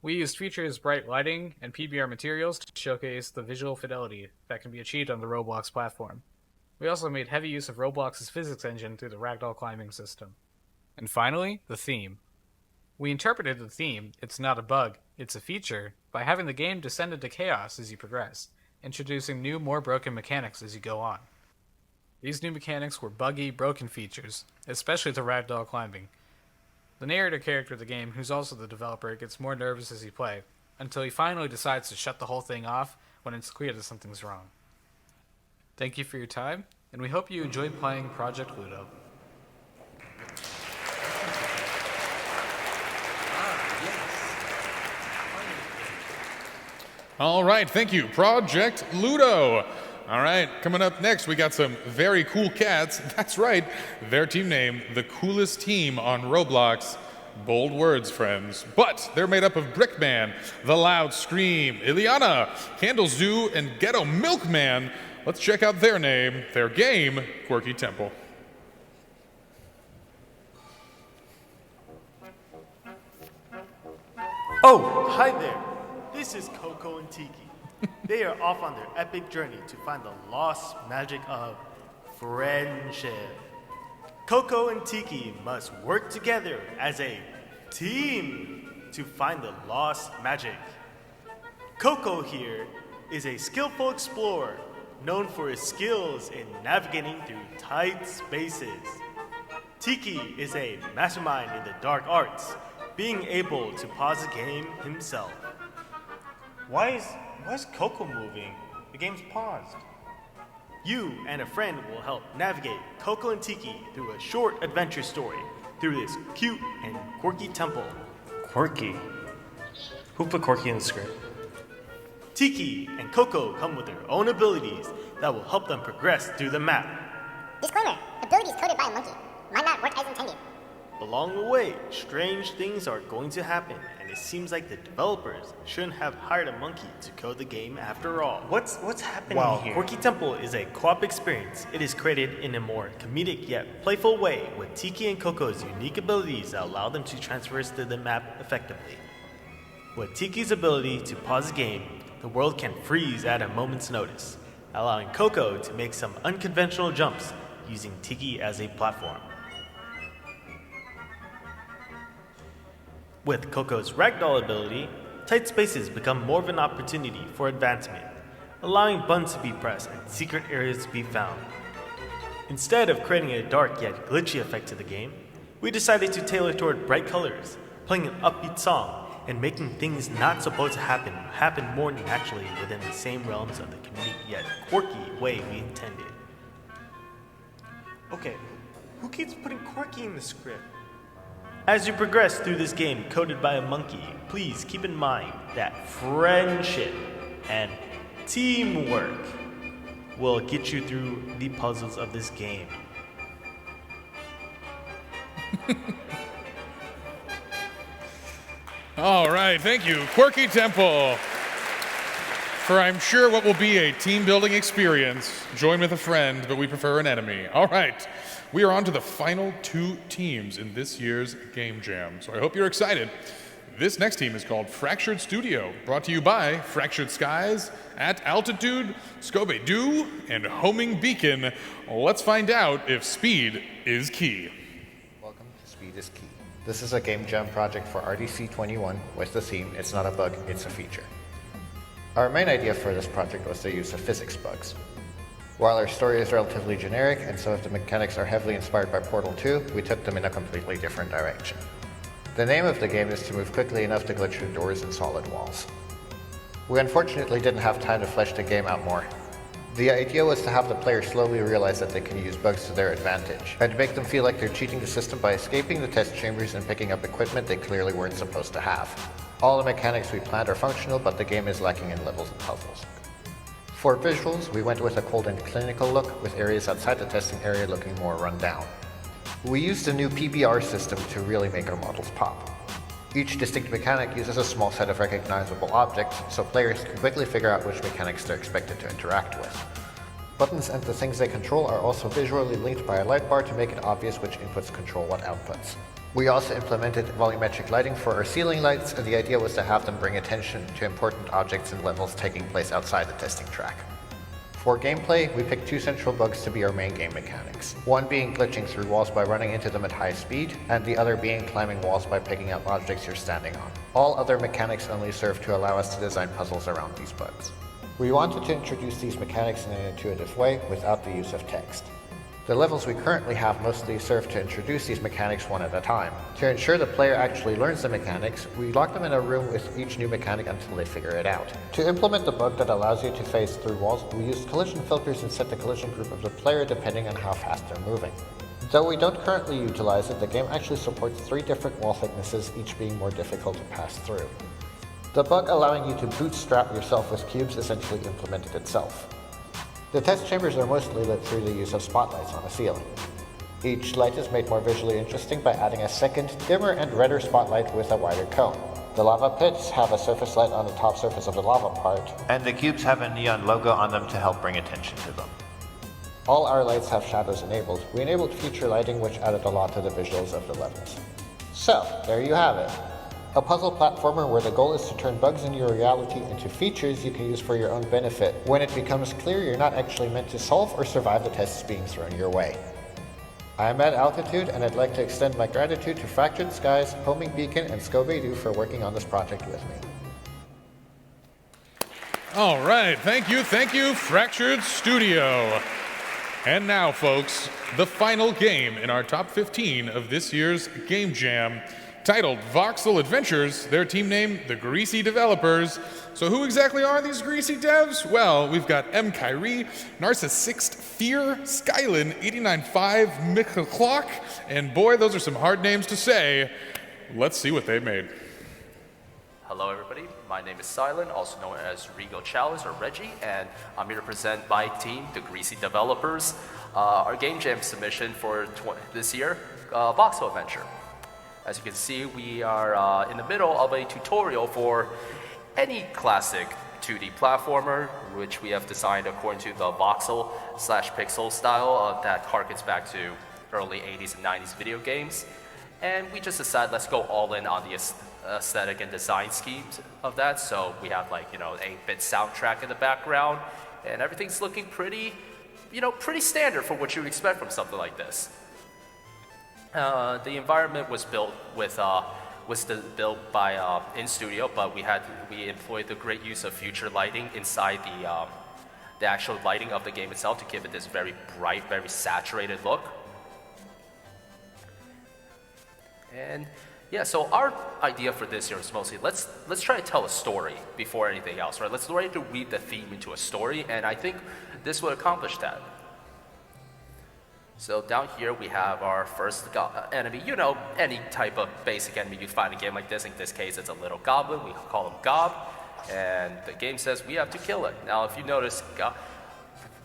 We used features bright lighting and PBR materials to showcase the visual fidelity that can be achieved on the Roblox platform. We also made heavy use of Roblox's physics engine through the ragdoll climbing system. And finally, the theme. We interpreted the theme, it's not a bug, it's a feature, by having the game descend into chaos as you progress, introducing new, more broken mechanics as you go on. These new mechanics were buggy, broken features, especially the ragdoll climbing. The narrator character of the game, who's also the developer, gets more nervous as you play, until he finally decides to shut the whole thing off when it's clear that something's wrong. Thank you for your time, and we hope you enjoyed playing Project Ludo. All right, thank you, Project Ludo. All right, coming up next, we got some very cool cats. That's right, their team name, the coolest team on Roblox. Bold words, friends. But they're made up of Brickman, The Loud Scream, Ileana, Candle Zoo, and Ghetto Milkman. Let's check out their name, their game, Porky Temple. Oh, hi there. This is Coco and Tiki. They are off on their epic journey to find the lost magic of friendship. Coco and Tiki must work together as a team to find the lost magic. Coco here is a skillful explorer known for his skills in navigating through tight spaces. Tiki is a mastermind in the dark arts, being able to pause the game himself. Why is Coco moving? The game's paused. You and a friend will help navigate Coco and Tiki through a short adventure story through this cute and quirky temple. Quirky? Who put Quirky in the script? Tiki and Coco come with their own abilities that will help them progress through the map. Disclaimer, abilities coded by a monkey. Might not work as intended. Along the way, strange things are going to happen, and it seems like the developers shouldn't have hired a monkey to code the game after all. What's happening While here? Porky Temple is a co-op experience, it is created in a more comedic yet playful way with Tiki and Coco's unique abilities that allow them to traverse through the map effectively. With Tiki's ability to pause the game, the world can freeze at a moment's notice, allowing Coco to make some unconventional jumps using Tiki as a platform. With Coco's ragdoll ability, tight spaces become more of an opportunity for advancement, allowing buttons to be pressed and secret areas to be found. Instead of creating a dark yet glitchy effect to the game, we decided to tailor toward bright colors, playing an upbeat song, and making things not supposed to happen more naturally within the same realms of the comedic yet quirky way we intended. Okay, who keeps putting Quirky in the script? As you progress through this game coded by a monkey, please keep in mind that friendship and teamwork will get you through the puzzles of this game. All right, thank you, Quirky Temple, for I'm sure what will be a team-building experience. Join with a friend, but we prefer an enemy. All right, we are on to the final two teams in this year's Game Jam, so I hope you're excited. This next team is called Fractured Studio, brought to you by Fractured Skies, At Altitude, Scooby-Doo, and Homing Beacon. Let's find out if speed is key. Welcome to Speed is Key. This is a Game Jam project for RDC 21 with the theme, It's Not a Bug, It's a Feature. Our main idea for this project was the use of physics bugs. While our story is relatively generic and some of the mechanics are heavily inspired by Portal 2, we took them in a completely different direction. The name of the game is to move quickly enough to glitch through doors and solid walls. We unfortunately didn't have time to flesh the game out more. The idea was to have the player slowly realize that they can use bugs to their advantage, and make them feel like they're cheating the system by escaping the test chambers and picking up equipment they clearly weren't supposed to have. All the mechanics we planned are functional, but the game is lacking in levels and puzzles. For visuals, we went with a cold and clinical look, with areas outside the testing area looking more run down. We used a new PBR system to really make our models pop. Each distinct mechanic uses a small set of recognizable objects, so players can quickly figure out which mechanics they're expected to interact with. Buttons and the things they control are also visually linked by a light bar to make it obvious which inputs control what outputs. We also implemented volumetric lighting for our ceiling lights, and the idea was to have them bring attention to important objects and levels taking place outside the testing track. For gameplay, we picked two central bugs to be our main game mechanics. One being glitching through walls by running into them at high speed, and the other being climbing walls by picking up objects you're standing on. All other mechanics only serve to allow us to design puzzles around these bugs. We wanted to introduce these mechanics in an intuitive way without the use of text. The levels we currently have mostly serve to introduce these mechanics one at a time. To ensure the player actually learns the mechanics, we lock them in a room with each new mechanic until they figure it out. To implement the bug that allows you to phase through walls, we used collision filters and set the collision group of the player depending on how fast they're moving. Though we don't currently utilize it, the game actually supports 3 different wall thicknesses, each being more difficult to pass through. The bug allowing you to bootstrap yourself with cubes essentially implemented itself. The test chambers are mostly lit through the use of spotlights on the ceiling. Each light is made more visually interesting by adding a second, dimmer and redder spotlight with a wider cone. The lava pits have a surface light on the top surface of the lava part, and the cubes have a neon logo on them to help bring attention to them. All our lights have shadows enabled. We enabled future lighting, which added a lot to the visuals of the levels. So, there you have it. A puzzle platformer where the goal is to turn bugs in your reality into features you can use for your own benefit when it becomes clear you're not actually meant to solve or survive the tests being thrown your way. I'm at Altitude, and I'd like to extend my gratitude to Fractured Skies, Homing Beacon, and Scooby-Doo for working on this project with me. All right, thank you, Fractured Studio. And now, folks, the final game in our top 15 of this year's Game Jam. Titled Voxel Adventures, their team name, the Greasy Developers. So who exactly are these greasy devs? Well, we've got M. Kyrie, Narcissixt Fear, Skylin, 89.5, Mikkelclock, and boy, those are some hard names to say. Let's see what they made. Hello everybody, my name is Silent, also known as Regal Chalice or Reggie, and I'm here to present my team, the Greasy Developers. Our Game Jam submission for this year, Voxel Adventure. As you can see, we are in the middle of a tutorial for any classic 2D platformer, which we have designed according to the voxel/pixel style that harkens back to early 80s and 90s video games. And we just decided let's go all in on the aesthetic and design schemes of that. So we have like, 8-bit soundtrack in the background, and everything's looking pretty standard for what you would expect from something like this. The environment was built by in studio, but we employed the great use of future lighting inside the actual lighting of the game itself to give it this very bright, very saturated look. And yeah, so our idea for this year is mostly let's try to tell a story before anything else, right? Let's try to weave the theme into a story, and I think this would accomplish that. So down here we have our first enemy. Any type of basic enemy you find in a game like this. In this case, it's a little goblin. We call him Gob, and the game says we have to kill it. Now, if you notice, Gob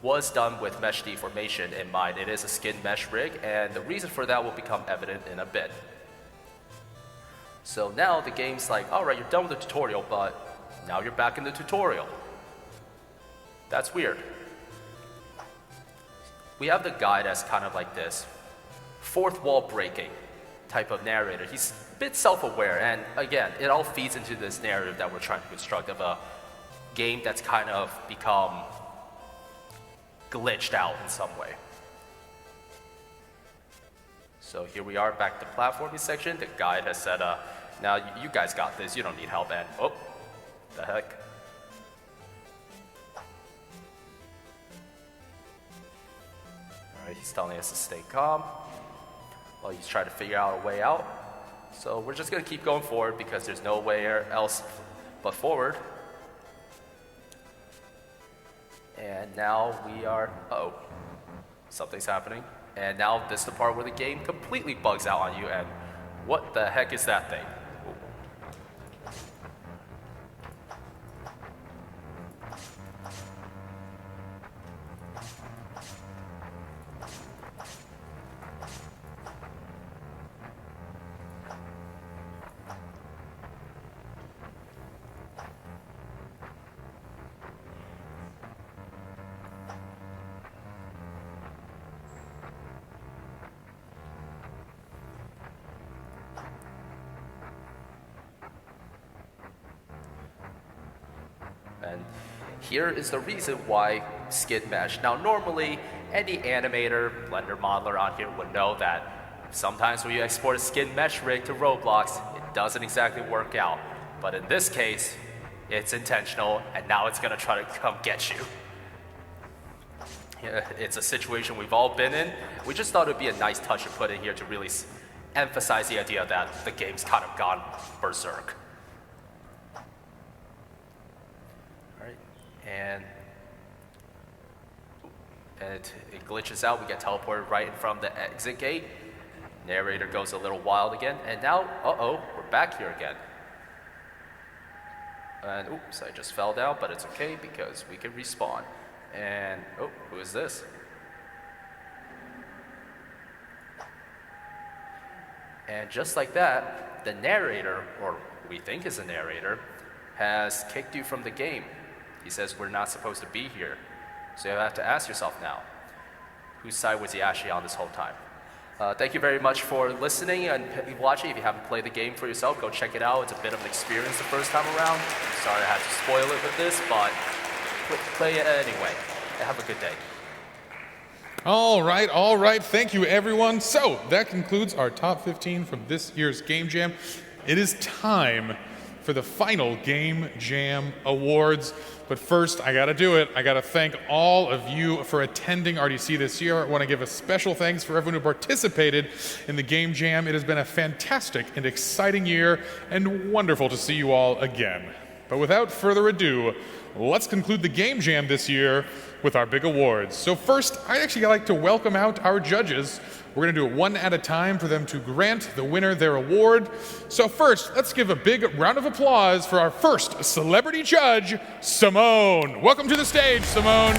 was done with mesh deformation in mind. It is a skin mesh rig, and the reason for that will become evident in a bit. So now the game's like, all right, you're done with the tutorial, but now you're back in the tutorial. That's weird. We have the guide as kind of like this fourth wall breaking type of narrator. He's a bit self-aware, and again, it all feeds into this narrative that we're trying to construct of a game that's kind of become glitched out in some way. So here we are back to the platforming section. The guide has said, now you guys got this, you don't need help, and oh, the heck. Alright, he's telling us to stay calm while he's trying to figure out a way out. So we're just gonna keep going forward because there's no way else but forward. And now we are, uh-oh, something's happening. And now this is the part where the game completely bugs out on you, and what the heck is that thing? And here is the reason why skin mesh. Now normally, any animator, Blender modeler on here would know that sometimes when you export a skin mesh rig to Roblox, it doesn't exactly work out. But in this case, it's intentional, and now it's gonna try to come get you. Yeah, it's a situation we've all been in. We just thought it'd be a nice touch to put in here to really emphasize the idea that the game's kind of gone berserk. And it glitches out. We get teleported right in from the exit gate. Narrator goes a little wild again, and now, uh-oh, we're back here again. And oops, I just fell down, but it's okay because we can respawn. And oh, who is this? And just like that, the narrator, or we think is a narrator, has kicked you from the game. He says we're not supposed to be here. So you have to ask yourself now, whose side was he actually on this whole time? Thank you very much for listening and watching. If you haven't played the game for yourself, go check it out. It's a bit of an experience the first time around. I'm sorry I had to spoil it with this, but play it anyway. Have a good day. All right. Thank you, everyone. So that concludes our top 15 from this year's Game Jam. It is time for the final Game Jam Awards. But first, I gotta do it. I gotta thank all of you for attending RDC this year. I wanna give a special thanks for everyone who participated in the Game Jam. It has been a fantastic and exciting year, and wonderful to see you all again. But without further ado, let's conclude the Game Jam this year with our big awards. So first, I'd actually like to welcome out our judges. We're going to do it one at a time for them to grant the winner their award. So first, let's give a big round of applause for our first celebrity judge, Simone. Welcome to the stage, Simone.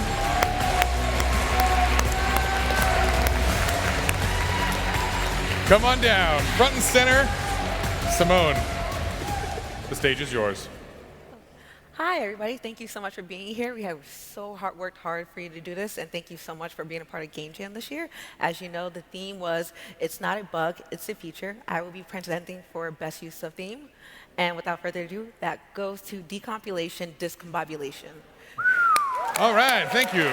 Come on down, front and center. Simone, the stage is yours. Hi, everybody. Thank you so much for being here. We have worked hard for you to do this, and thank you so much for being a part of Game Jam this year. As you know, the theme was It's Not a Bug, It's a Feature. I will be presenting for Best Use of Theme. And without further ado, that goes to Decompilation, Discombobulation. All right, thank you.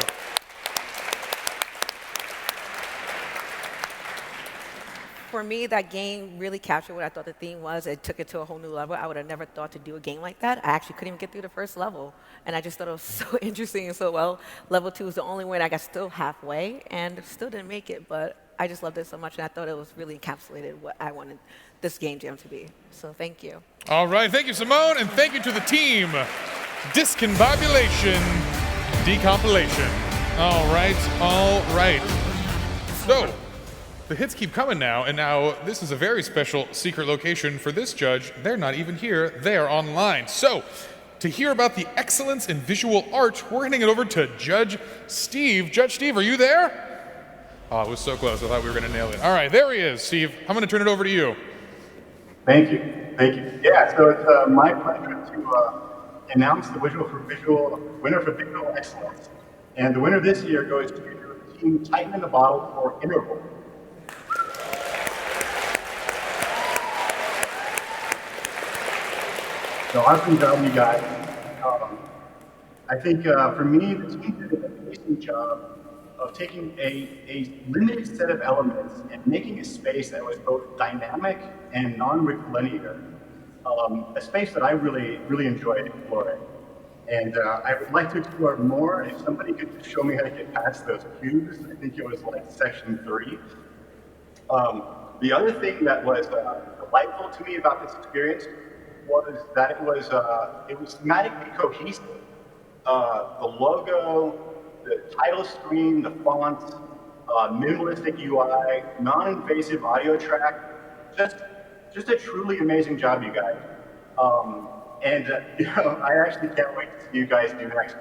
For me, that game really captured what I thought the theme was. It took it to a whole new level. I would have never thought to do a game like that. I actually couldn't even get through the first level. And I just thought it was so interesting and so well. Level 2 was the only one I got still halfway and still didn't make it. But I just loved it so much, and I thought it was really encapsulated what I wanted this Game Jam to be. So thank you. All right, thank you, Simone, and thank you to the team. Discombobulation, Decompilation. All right. So, the hits keep coming now, and now this is a very special secret location for this judge. They're not even here, they're online. So, to hear about the excellence in visual art, we're handing it over to Judge Steve. Judge Steve, are you there? Oh, it was so close, I thought we were gonna nail it. All right, there he is, Steve. I'm gonna turn it over to you. Thank you. Yeah, so it's my pleasure to announce the winner for visual excellence. And the winner this year goes to Team Titan in the Bottle for Interval. So awesome job, you guys. I think for me, the team did an amazing job of taking a limited set of elements and making a space that was both dynamic and non-rectilinear. A space that I really enjoyed exploring. And I would like to explore more. If somebody could just show me how to get past those cubes, I think it was like section 3. The other thing that was delightful to me about this experience was that it was thematically cohesive. The logo, the title screen, the fonts, minimalistic UI, non-invasive audio track. Just a truly amazing job, you guys. I actually can't wait to see you guys do next.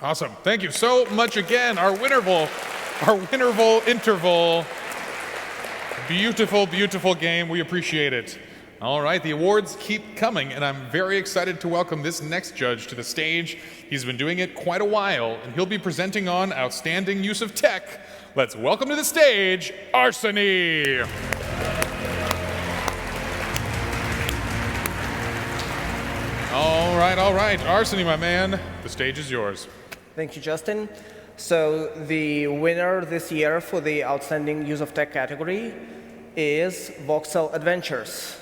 Awesome. Thank you so much again. Our Winterval interval. Beautiful, beautiful game. We appreciate it. All right, the awards keep coming, and I'm very excited to welcome this next judge to the stage. He's been doing it quite a while, and he'll be presenting on outstanding use of tech. Let's welcome to the stage, Arseny. All right, Arseny, my man, the stage is yours. Thank you, Justin. So the winner this year for the Outstanding Use of Tech category is Voxel Adventures.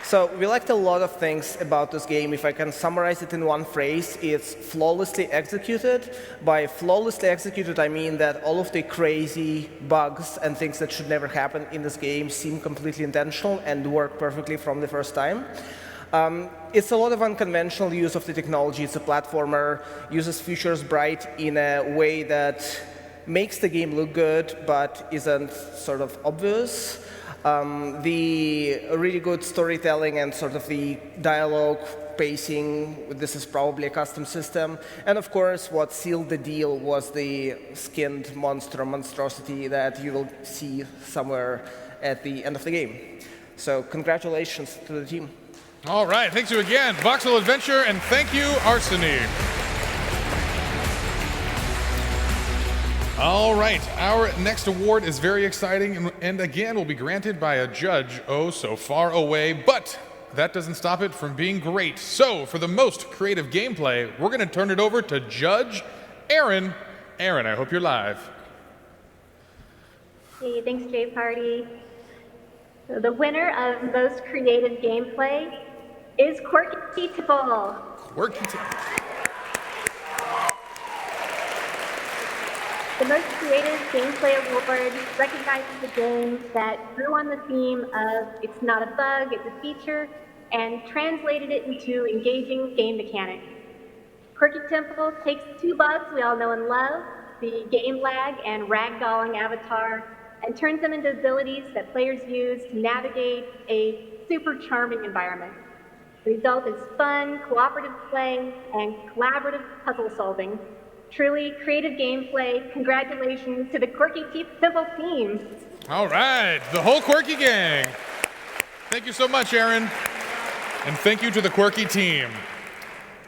So we liked a lot of things about this game. If I can summarize it in one phrase, it's flawlessly executed. By flawlessly executed, I mean that all of the crazy bugs and things that should never happen in this game seem completely intentional and work perfectly from the first time. It's a lot of unconventional use of the technology. It's a platformer, uses Future's Bright in a way that makes the game look good, but isn't sort of obvious. The really good storytelling and sort of the dialogue pacing, this is probably a custom system. And of course, what sealed the deal was the skinned monstrosity that you will see somewhere at the end of the game. So congratulations to the team. All right, thanks you again, Voxel Adventure, and thank you, Arseny. All right, our next award is very exciting, and again will be granted by a judge so far away, but that doesn't stop it from being great. So, for the most creative gameplay, we're going to turn it over to Judge Aaron. Aaron, I hope you're live. Hey, thanks, Jay Party. So the winner of most creative gameplay is Porky Temple. Porky Temple. The most creative gameplay award recognizes the games that grew on the theme of it's not a bug, it's a feature, and translated it into engaging game mechanics. Porky Temple takes two bugs we all know and love, the game lag and ragdolling avatar, and turns them into abilities that players use to navigate a super charming environment. The result is fun, cooperative play, and collaborative puzzle solving. Truly creative gameplay. Congratulations to the Quirky Temple team. All right, the whole Quirky gang. Thank you so much, Aaron. And thank you to the Quirky team.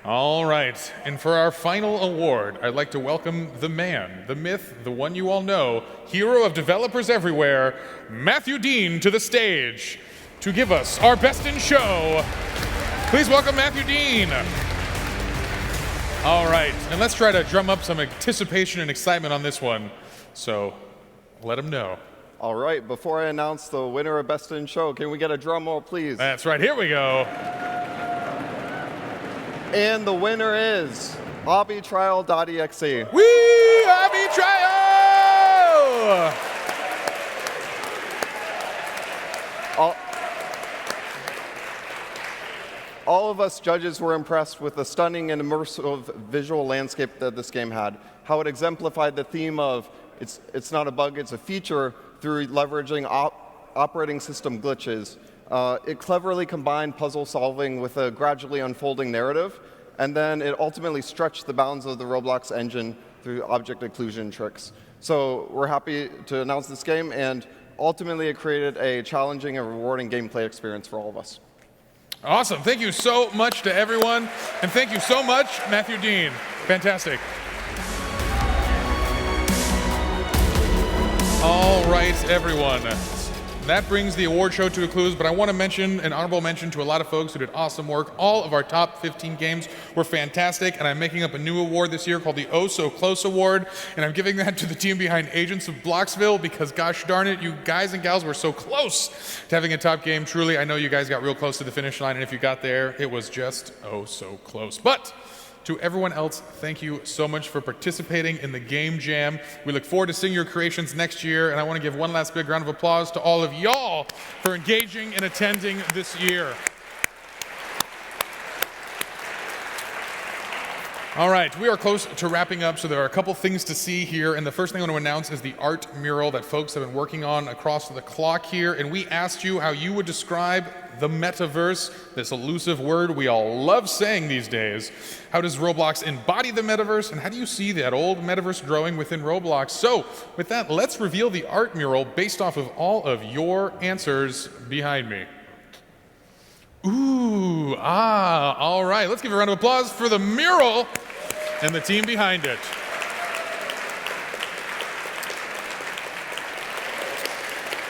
All right, and for our final award, I'd like to welcome the man, the myth, the one you all know, hero of developers everywhere, Matthew Dean, to the stage to give us our Best in Show. Please welcome Matthew Dean. All right, and let's try to drum up some anticipation and excitement on this one. So, let him know. All right, before I announce the winner of Best in Show, can we get a drum roll, please? That's right, here we go. And the winner is hobbytrial.exe. Whee! Hobby Trial! All of us judges were impressed with the stunning and immersive visual landscape that this game had, how it exemplified the theme of it's not a bug, it's a feature through leveraging operating system glitches. It cleverly combined puzzle solving with a gradually unfolding narrative, and then it ultimately stretched the bounds of the Roblox engine through object occlusion tricks. So we're happy to announce this game, and ultimately it created a challenging and rewarding gameplay experience for all of us. Awesome. Thank you so much to everyone. And thank you so much, Matthew Dean. Fantastic. All right, everyone. That brings the award show to a close, but I want to mention an honorable mention to a lot of folks who did awesome work. All of our top 15 games were fantastic, and I'm making up a new award this year called the Oh So Close Award, and I'm giving that to the team behind Agents of Bloxville because, gosh darn it, you guys and gals were so close to having a top game. Truly, I know you guys got real close to the finish line, and if you got there, it was just oh so close. But to everyone else, thank you so much for participating in the Game Jam. We look forward to seeing your creations next year, and I want to give one last big round of applause to all of y'all all for engaging and attending this year. All right, we are close to wrapping up, so there are a couple things to see here. And the first thing I want to announce is the art mural that folks have been working on across the clock here. And we asked you how you would describe the metaverse, this elusive word we all love saying these days. How does Roblox embody the metaverse, and how do you see that old metaverse growing within Roblox? So, with that, let's reveal the art mural based off of all of your answers behind me. Ooh, all right. Let's give a round of applause for the mural and the team behind it.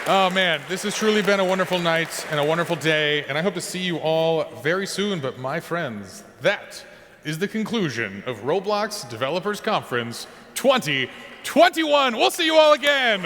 Oh man, this has truly been a wonderful night and a wonderful day, and I hope to see you all very soon. But my friends, that is the conclusion of Roblox Developers Conference 2021. We'll see you all again.